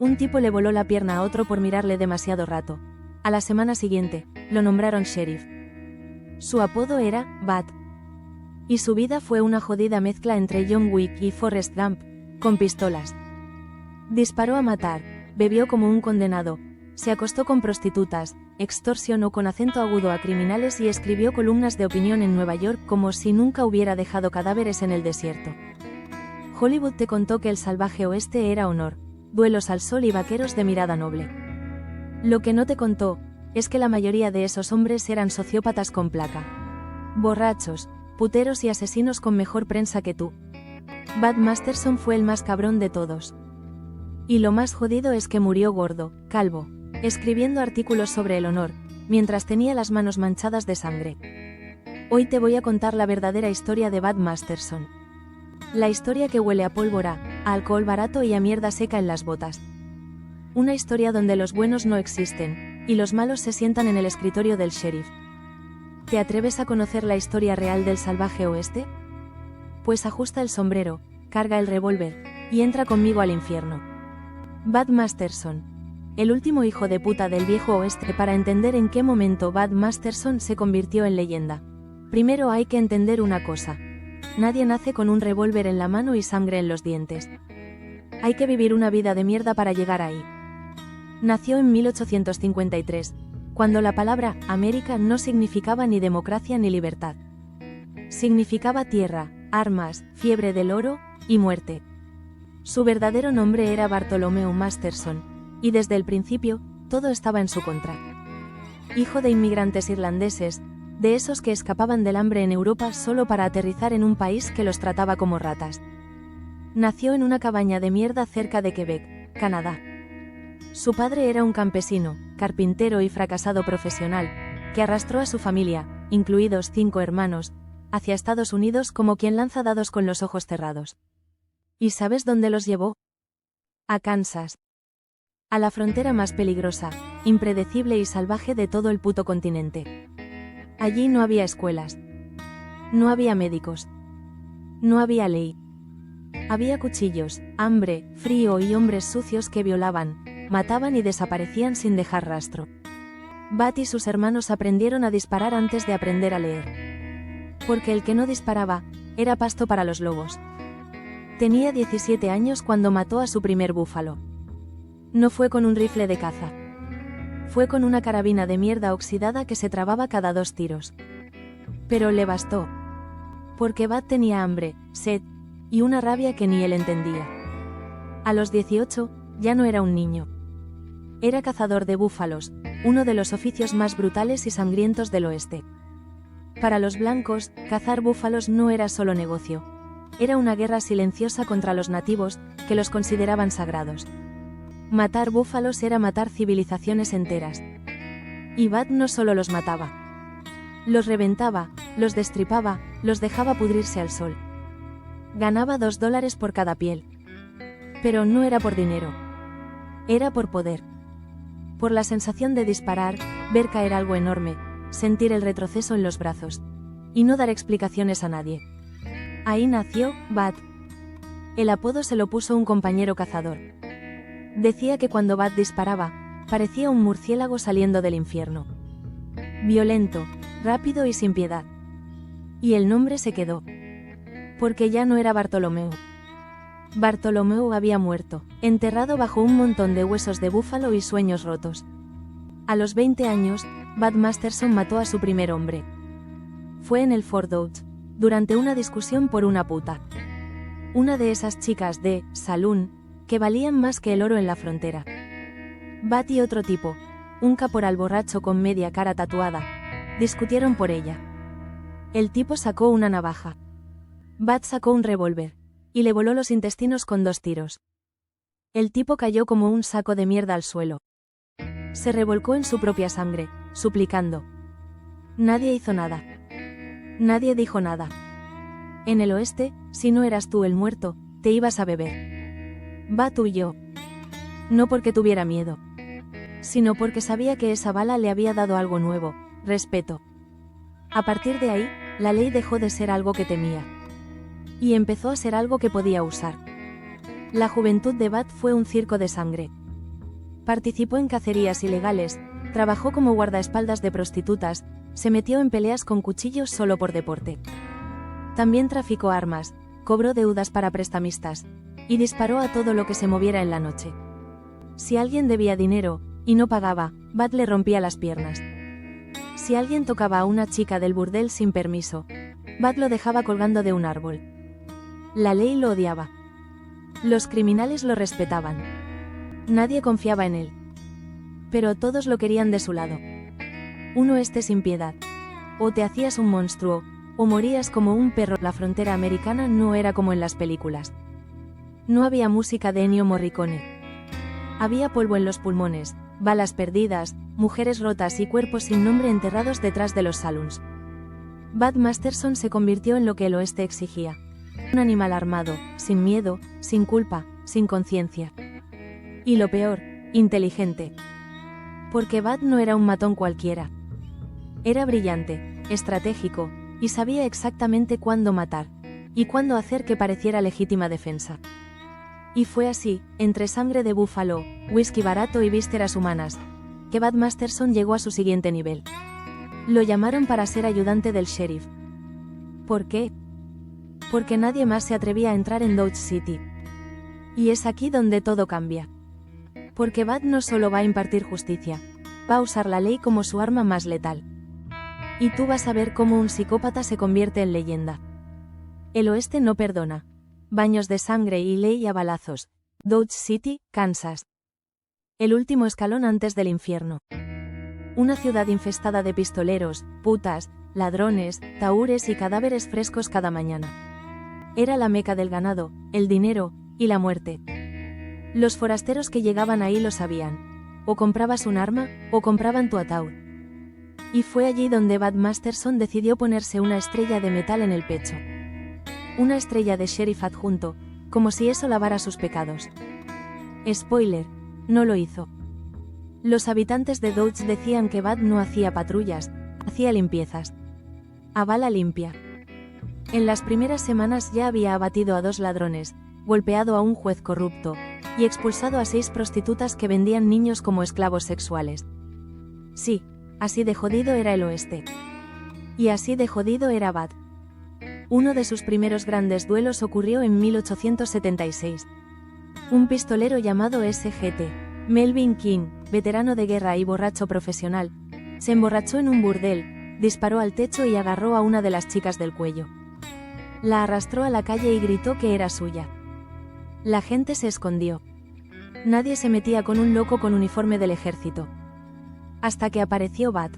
Un tipo le voló la pierna a otro por mirarle demasiado rato. A la semana siguiente, lo nombraron sheriff. Su apodo era Bat. Y su vida fue una jodida mezcla entre John Wick y Forrest Gump, con pistolas. Disparó a matar, bebió como un condenado, se acostó con prostitutas, extorsionó con acento agudo a criminales y escribió columnas de opinión en Nueva York como si nunca hubiera dejado cadáveres en el desierto. Hollywood te contó que el salvaje oeste era honor, duelos al sol y vaqueros de mirada noble. Lo que no te contó, es que la mayoría de esos hombres eran sociópatas con placa. Borrachos, puteros y asesinos con mejor prensa que tú. Bud Masterson fue el más cabrón de todos. Y lo más jodido es que murió gordo, calvo, escribiendo artículos sobre el honor, mientras tenía las manos manchadas de sangre. Hoy te voy a contar la verdadera historia de Bud Masterson. La historia que huele a pólvora, a alcohol barato y a mierda seca en las botas. Una historia donde los buenos no existen, y los malos se sientan en el escritorio del sheriff. ¿Te atreves a conocer la historia real del salvaje oeste? Pues ajusta el sombrero, carga el revólver, y entra conmigo al infierno. Bud Masterson. El último hijo de puta del viejo oeste. Para entender en qué momento Bud Masterson se convirtió en leyenda, primero hay que entender una cosa. Nadie nace con un revólver en la mano y sangre en los dientes. Hay que vivir una vida de mierda para llegar ahí. Nació en 1853, cuando la palabra América no significaba ni democracia ni libertad. Significaba tierra, armas, fiebre del oro y muerte. Su verdadero nombre era Bartholomew Masterson, y desde el principio, todo estaba en su contra. Hijo de inmigrantes irlandeses, de esos que escapaban del hambre en Europa solo para aterrizar en un país que los trataba como ratas. Nació en una cabaña de mierda cerca de Quebec, Canadá. Su padre era un campesino, carpintero y fracasado profesional, que arrastró a su familia, incluidos 5 hermanos, hacia Estados Unidos como quien lanza dados con los ojos cerrados. ¿Y sabes dónde los llevó? A Kansas. A la frontera más peligrosa, impredecible y salvaje de todo el puto continente. Allí no había escuelas. No había médicos. No había ley. Había cuchillos, hambre, frío y hombres sucios que violaban, mataban y desaparecían sin dejar rastro. Bat y sus hermanos aprendieron a disparar antes de aprender a leer. Porque el que no disparaba, era pasto para los lobos. Tenía 17 años cuando mató a su primer búfalo. No fue con un rifle de caza. Fue con una carabina de mierda oxidada que se trababa cada 2 tiros. Pero le bastó. Porque Bat tenía hambre, sed, y una rabia que ni él entendía. A los 18, ya no era un niño. Era cazador de búfalos, uno de los oficios más brutales y sangrientos del oeste. Para los blancos, cazar búfalos no era solo negocio. Era una guerra silenciosa contra los nativos, que los consideraban sagrados. Matar búfalos era matar civilizaciones enteras. Y Bud no solo los mataba. Los reventaba, los destripaba, los dejaba pudrirse al sol. Ganaba $2 por cada piel. Pero no era por dinero. Era por poder. Por la sensación de disparar, ver caer algo enorme, sentir el retroceso en los brazos. Y no dar explicaciones a nadie. Ahí nació Bud. El apodo se lo puso un compañero cazador. Decía que cuando Bud disparaba, parecía un murciélago saliendo del infierno. Violento, rápido y sin piedad. Y el nombre se quedó. Porque ya no era Bartholomew. Bartholomew había muerto, enterrado bajo un montón de huesos de búfalo y sueños rotos. A los 20 años, Bud Masterson mató a su primer hombre. Fue en el Fort Dodge, durante una discusión por una puta. Una de esas chicas de saloon, que valían más que el oro en la frontera. Bud y otro tipo, un caporal borracho con media cara tatuada, discutieron por ella. El tipo sacó una navaja. Bud sacó un revólver, y le voló los intestinos con 2 tiros. El tipo cayó como un saco de mierda al suelo. Se revolcó en su propia sangre, suplicando. Nadie hizo nada. Nadie dijo nada. En el oeste, si no eras tú el muerto, te ibas a beber. Bud huyó. No porque tuviera miedo, sino porque sabía que esa bala le había dado algo nuevo, respeto. A partir de ahí, la ley dejó de ser algo que temía. Y empezó a ser algo que podía usar. La juventud de Bud fue un circo de sangre, Participó en cacerías ilegales, trabajó como guardaespaldas de prostitutas, se metió en peleas con cuchillos solo por deporte. También traficó armas, cobró deudas para prestamistas, y disparó a todo lo que se moviera en la noche. Si alguien debía dinero, y no pagaba, Bud le rompía las piernas. Si alguien tocaba a una chica del burdel sin permiso, Bud lo dejaba colgando de un árbol. La ley lo odiaba. Los criminales lo respetaban. Nadie confiaba en él. Pero todos lo querían de su lado. Un oeste sin piedad. O te hacías un monstruo, o morías como un perro. La frontera americana no era como en las películas. No había música de Ennio Morricone. Había polvo en los pulmones, balas perdidas, mujeres rotas y cuerpos sin nombre enterrados detrás de los saloons. Bud Masterson se convirtió en lo que el oeste exigía. Un animal armado, sin miedo, sin culpa, sin conciencia. Y lo peor, inteligente. Porque Bud no era un matón cualquiera. Era brillante, estratégico, y sabía exactamente cuándo matar, y cuándo hacer que pareciera legítima defensa. Y fue así, entre sangre de búfalo, whisky barato y vísceras humanas, que Bud Masterson llegó a su siguiente nivel. Lo llamaron para ser ayudante del sheriff. ¿Por qué? Porque nadie más se atrevía a entrar en Dodge City. Y es aquí donde todo cambia. Porque Bud no solo va a impartir justicia, va a usar la ley como su arma más letal. Y tú vas a ver cómo un psicópata se convierte en leyenda. El oeste no perdona. Baños de sangre y ley a balazos. Dodge City, Kansas. El último escalón antes del infierno. Una ciudad infestada de pistoleros, putas, ladrones, tahúres y cadáveres frescos cada mañana. Era la meca del ganado, el dinero, y la muerte. Los forasteros que llegaban ahí lo sabían. O comprabas un arma, o compraban tu ataúd. Y fue allí donde Bud Masterson decidió ponerse una estrella de metal en el pecho. Una estrella de sheriff adjunto, como si eso lavara sus pecados. Spoiler, no lo hizo. Los habitantes de Dodge decían que Bud no hacía patrullas, hacía limpiezas. A bala limpia. En las primeras semanas ya había abatido a 2 ladrones, golpeado a un juez corrupto, y expulsado a 6 prostitutas que vendían niños como esclavos sexuales. Sí, así de jodido era el oeste. Y así de jodido era Bud. Uno de sus primeros grandes duelos ocurrió en 1876. Un pistolero llamado SGT, Melvin King, veterano de guerra y borracho profesional, se emborrachó en un burdel, disparó al techo y agarró a una de las chicas del cuello. La arrastró a la calle y gritó que era suya. La gente se escondió. Nadie se metía con un loco con uniforme del ejército. Hasta que apareció Bud.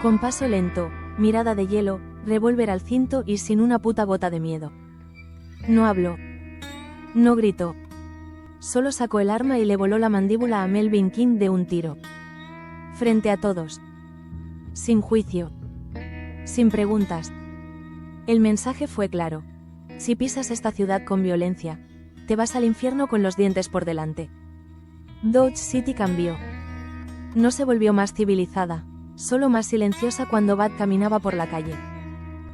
Con paso lento, mirada de hielo, revólver al cinto y sin una puta gota de miedo. No habló. No gritó. Solo sacó el arma y le voló la mandíbula a Melvin King de un tiro. Frente a todos. Sin juicio. Sin preguntas. El mensaje fue claro. Si pisas esta ciudad con violencia, te vas al infierno con los dientes por delante. Dodge City cambió. No se volvió más civilizada, solo más silenciosa cuando Bud caminaba por la calle.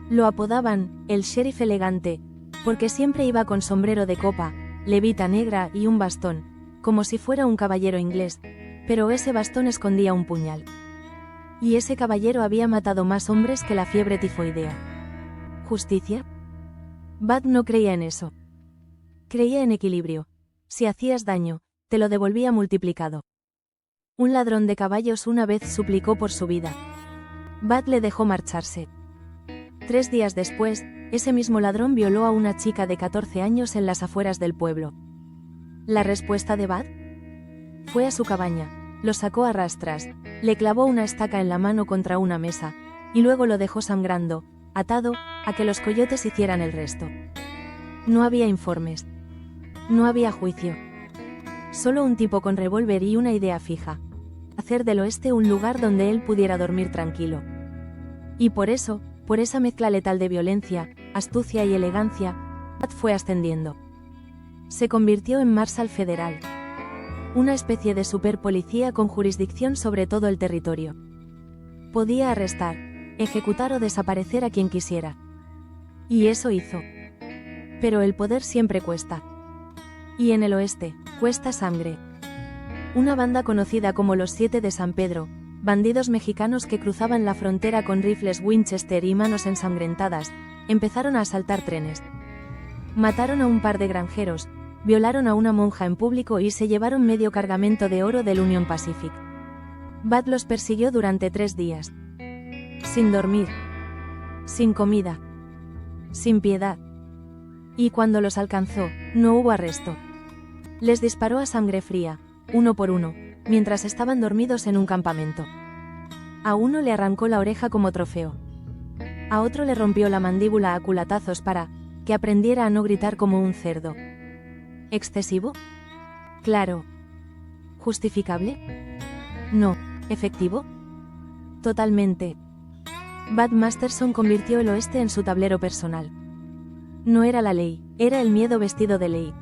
Lo apodaban, el sheriff elegante, porque siempre iba con sombrero de copa, levita negra y un bastón, como si fuera un caballero inglés, pero ese bastón escondía un puñal. Y ese caballero había matado más hombres que la fiebre tifoidea. ¿Justicia? Bud no creía en eso. Creía en equilibrio. Si hacías daño, te lo devolvía multiplicado. Un ladrón de caballos una vez suplicó por su vida. Bud le dejó marcharse. 3 días después, ese mismo ladrón violó a una chica de 14 años en las afueras del pueblo. ¿La respuesta de Bud? Fue a su cabaña, lo sacó a rastras, le clavó una estaca en la mano contra una mesa, y luego lo dejó sangrando, atado, a que los coyotes hicieran el resto. No había informes. No había juicio. Solo un tipo con revólver y una idea fija. Hacer del oeste un lugar donde él pudiera dormir tranquilo. Y por eso, por esa mezcla letal de violencia, astucia y elegancia, Bud fue ascendiendo. Se convirtió en Marshal Federal. Una especie de superpolicía con jurisdicción sobre todo el territorio. Podía arrestar, ejecutar o desaparecer a quien quisiera. Y eso hizo. Pero el poder siempre cuesta. Y en el oeste, cuesta sangre. Una banda conocida como los 7 de San Pedro, bandidos mexicanos que cruzaban la frontera con rifles Winchester y manos ensangrentadas, empezaron a asaltar trenes. Mataron a un par de granjeros, violaron a una monja en público y se llevaron medio cargamento de oro del Union Pacific. Bud los persiguió durante 3 días. Sin dormir. Sin comida. Sin piedad. Y cuando los alcanzó, no hubo arresto. Les disparó a sangre fría, uno por uno, mientras estaban dormidos en un campamento. A uno le arrancó la oreja como trofeo. A otro le rompió la mandíbula a culatazos para que aprendiera a no gritar como un cerdo. ¿Excesivo? Claro. ¿Justificable? No. ¿Efectivo? Totalmente. Bud Masterson convirtió el oeste en su tablero personal. No era la ley, era el miedo vestido de ley.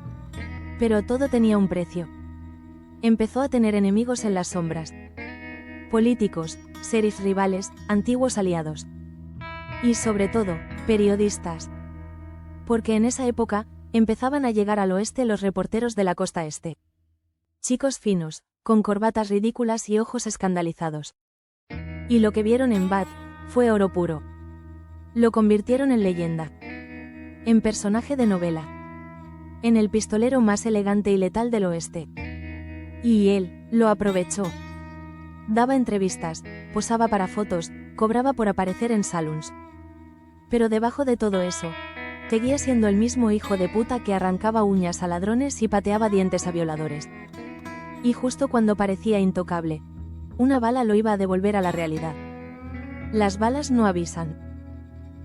Pero todo tenía un precio. Empezó a tener enemigos en las sombras. Políticos, sheriffs rivales, antiguos aliados. Y sobre todo, periodistas. Porque en esa época, empezaban a llegar al oeste los reporteros de la costa este. Chicos finos, con corbatas ridículas y ojos escandalizados. Y lo que vieron en Bud fue oro puro. Lo convirtieron en leyenda. En personaje de novela. En el pistolero más elegante y letal del oeste. Y él lo aprovechó. Daba entrevistas, posaba para fotos, cobraba por aparecer en saloons. Pero debajo de todo eso, seguía siendo el mismo hijo de puta que arrancaba uñas a ladrones y pateaba dientes a violadores. Y justo cuando parecía intocable, una bala lo iba a devolver a la realidad. Las balas no avisan.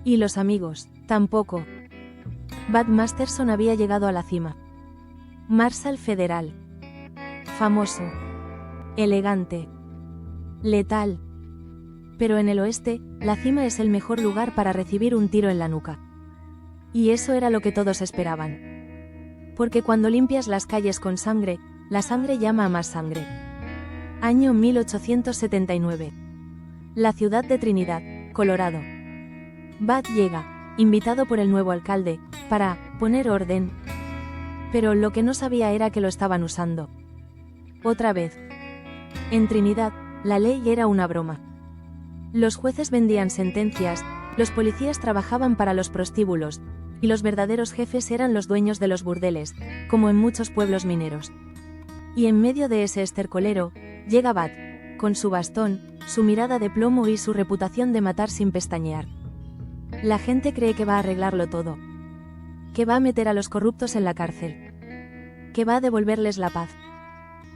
Y los amigos, tampoco. Bud Masterson había llegado a la cima. Marshal federal. Famoso. Elegante. Letal. Pero en el oeste, la cima es el mejor lugar para recibir un tiro en la nuca. Y eso era lo que todos esperaban. Porque cuando limpias las calles con sangre, la sangre llama a más sangre. Año 1879. La ciudad de Trinidad, Colorado. Bud llega, invitado por el nuevo alcalde, para poner orden. Pero lo que no sabía era que lo estaban usando. Otra vez. En Trinidad, la ley era una broma. Los jueces vendían sentencias, los policías trabajaban para los prostíbulos, y los verdaderos jefes eran los dueños de los burdeles, como en muchos pueblos mineros. Y en medio de ese estercolero, llega Bud, con su bastón, su mirada de plomo y su reputación de matar sin pestañear. La gente cree que va a arreglarlo todo. Que va a meter a los corruptos en la cárcel. Que va a devolverles la paz.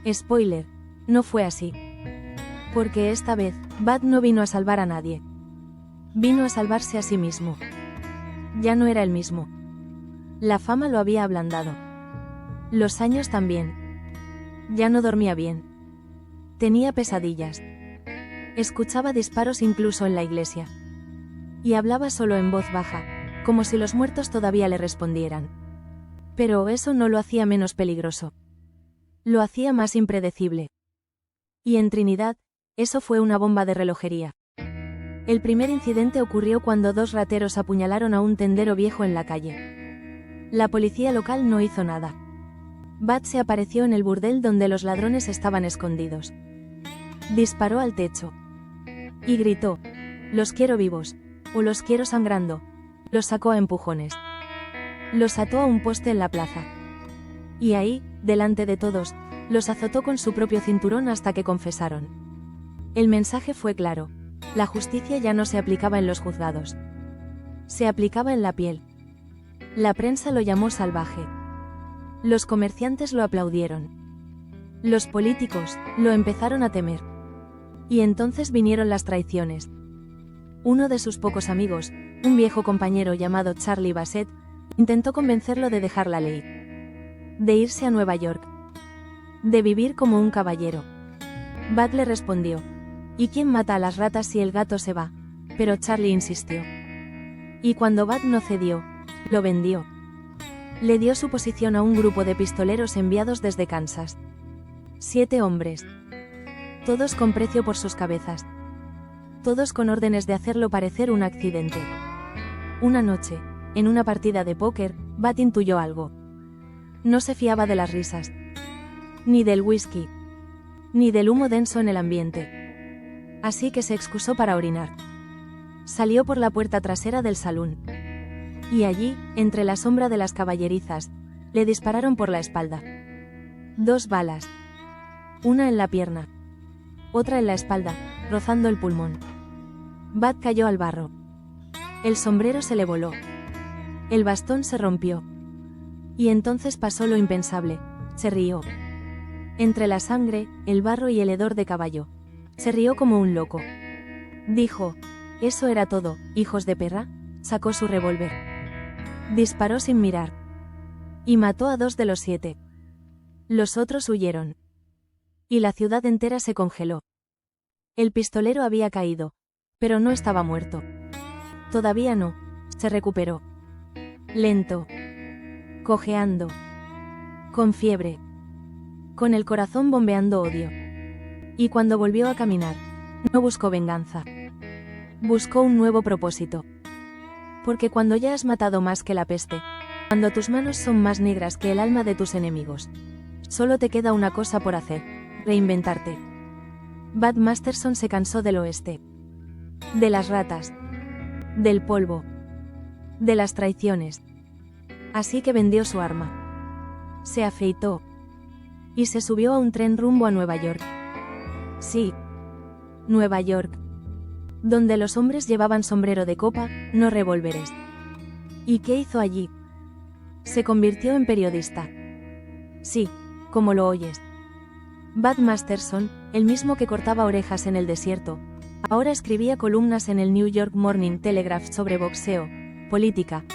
Spoiler, no fue así. Porque esta vez, Bud no vino a salvar a nadie. Vino a salvarse a sí mismo. Ya no era el mismo. La fama lo había ablandado. Los años también. Ya no dormía bien. Tenía pesadillas. Escuchaba disparos incluso en la iglesia. Y hablaba solo en voz baja, como si los muertos todavía le respondieran. Pero eso no lo hacía menos peligroso. Lo hacía más impredecible. Y en Trinidad, eso fue una bomba de relojería. El primer incidente ocurrió cuando 2 rateros apuñalaron a un tendero viejo en la calle. La policía local no hizo nada. Bud se apareció en el burdel donde los ladrones estaban escondidos. Disparó al techo. Y gritó: «Los quiero vivos, o los quiero sangrando». Los sacó a empujones. Los ató a un poste en la plaza. Y ahí, delante de todos, los azotó con su propio cinturón hasta que confesaron. El mensaje fue claro. La justicia ya no se aplicaba en los juzgados. Se aplicaba en la piel. La prensa lo llamó salvaje. Los comerciantes lo aplaudieron. Los políticos lo empezaron a temer. Y entonces vinieron las traiciones. Uno de sus pocos amigos, un viejo compañero llamado Charlie Bassett, intentó convencerlo de dejar la ley. De irse a Nueva York. De vivir como un caballero. Bud le respondió: «¿Y quién mata a las ratas si el gato se va?». Pero Charlie insistió. Y cuando Bud no cedió, lo vendió. Le dio su posición a un grupo de pistoleros enviados desde Kansas. 7 hombres. Todos con precio por sus cabezas. Todos con órdenes de hacerlo parecer un accidente. Una noche, en una partida de póker, Bud intuyó algo. No se fiaba de las risas. Ni del whisky. ni del humo denso en el ambiente. Así que se excusó para orinar. Salió por la puerta trasera del salón. Y allí, entre la sombra de las caballerizas, le dispararon por la espalda. 2 balas. Una en la pierna. Otra en la espalda, rozando el pulmón. Bud cayó al barro. El sombrero se le voló. El bastón se rompió. Y entonces pasó lo impensable, se rió. Entre la sangre, el barro y el hedor de caballo. Se rió como un loco. Dijo: «Eso era todo, hijos de perra». Sacó su revólver. Disparó sin mirar. Y mató a 2 de los 7. Los otros huyeron. Y la ciudad entera se congeló. El pistolero había caído. Pero no estaba muerto. Todavía no. Se recuperó. Lento. Cojeando. Con fiebre. Con el corazón bombeando odio. Y cuando volvió a caminar, no buscó venganza. Buscó un nuevo propósito. Porque cuando ya has matado más que la peste, cuando tus manos son más negras que el alma de tus enemigos, solo te queda una cosa por hacer: reinventarte. Bud Masterson se cansó del oeste. De las ratas. Del polvo. De las traiciones. Así que vendió su arma. Se afeitó. Y se subió a un tren rumbo a Nueva York. Sí. Nueva York. Donde los hombres llevaban sombrero de copa, no revólveres. ¿Y qué hizo allí? Se convirtió en periodista. Sí, como lo oyes. Bud Masterson, el mismo que cortaba orejas en el desierto, ahora escribía columnas en el New York Morning Telegraph sobre boxeo, política,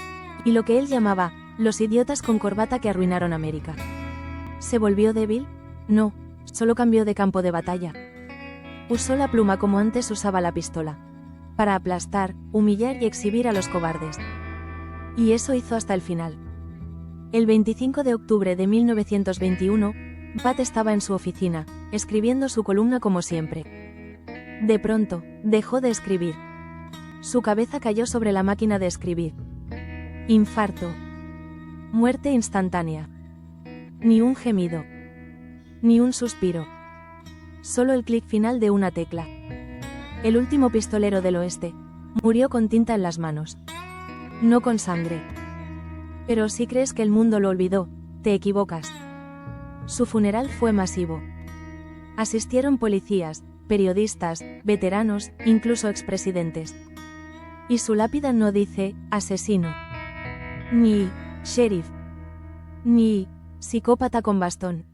y lo que él llamaba los idiotas con corbata que arruinaron América. ¿Se volvió débil? No, solo cambió de campo de batalla. Usó la pluma como antes usaba la pistola. Para aplastar, humillar y exhibir a los cobardes. Y eso hizo hasta el final. El 25 de octubre de 1921, Bud estaba en su oficina, escribiendo su columna como siempre. De pronto, dejó de escribir. Su cabeza cayó sobre la máquina de escribir. Infarto. Muerte instantánea. Ni un gemido. Ni un suspiro. Solo el clic final de una tecla. El último pistolero del oeste murió con tinta en las manos. No con sangre. Pero si crees que el mundo lo olvidó, te equivocas. Su funeral fue masivo. Asistieron policías, periodistas, veteranos, incluso expresidentes. Y su lápida no dice asesino, ni sheriff, ni psicópata con bastón.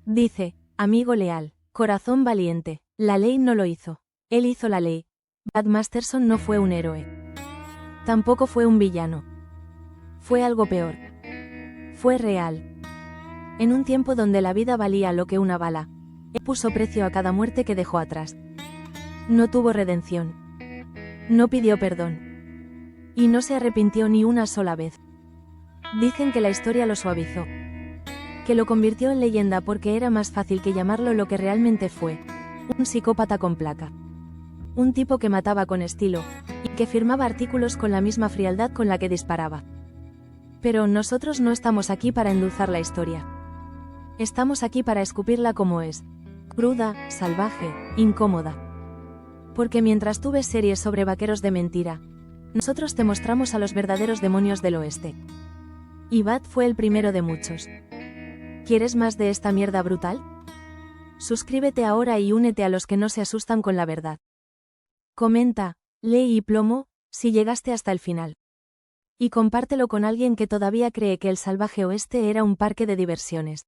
Dice amigo leal. Corazón valiente. La ley no lo hizo. Él hizo la ley. Bud Masterson no fue un héroe. Tampoco fue un villano. Fue algo peor. Fue real. En un tiempo donde la vida valía lo que una bala, él puso precio a cada muerte que dejó atrás. No tuvo redención. No pidió perdón. Y no se arrepintió ni una sola vez. Dicen que la historia lo suavizó. Que lo convirtió en leyenda porque era más fácil que llamarlo lo que realmente fue: un psicópata con placa. Un tipo que mataba con estilo, y que firmaba artículos con la misma frialdad con la que disparaba. Pero nosotros no estamos aquí para endulzar la historia. Estamos aquí para escupirla como es: cruda, salvaje, incómoda. Porque mientras tú ves series sobre vaqueros de mentira, nosotros te mostramos a los verdaderos demonios del oeste. Y Bud fue el primero de muchos. ¿Quieres más de esta mierda brutal? Suscríbete ahora y únete a los que no se asustan con la verdad. Comenta, lee y plomo, si llegaste hasta el final. Y compártelo con alguien que todavía cree que el salvaje oeste era un parque de diversiones.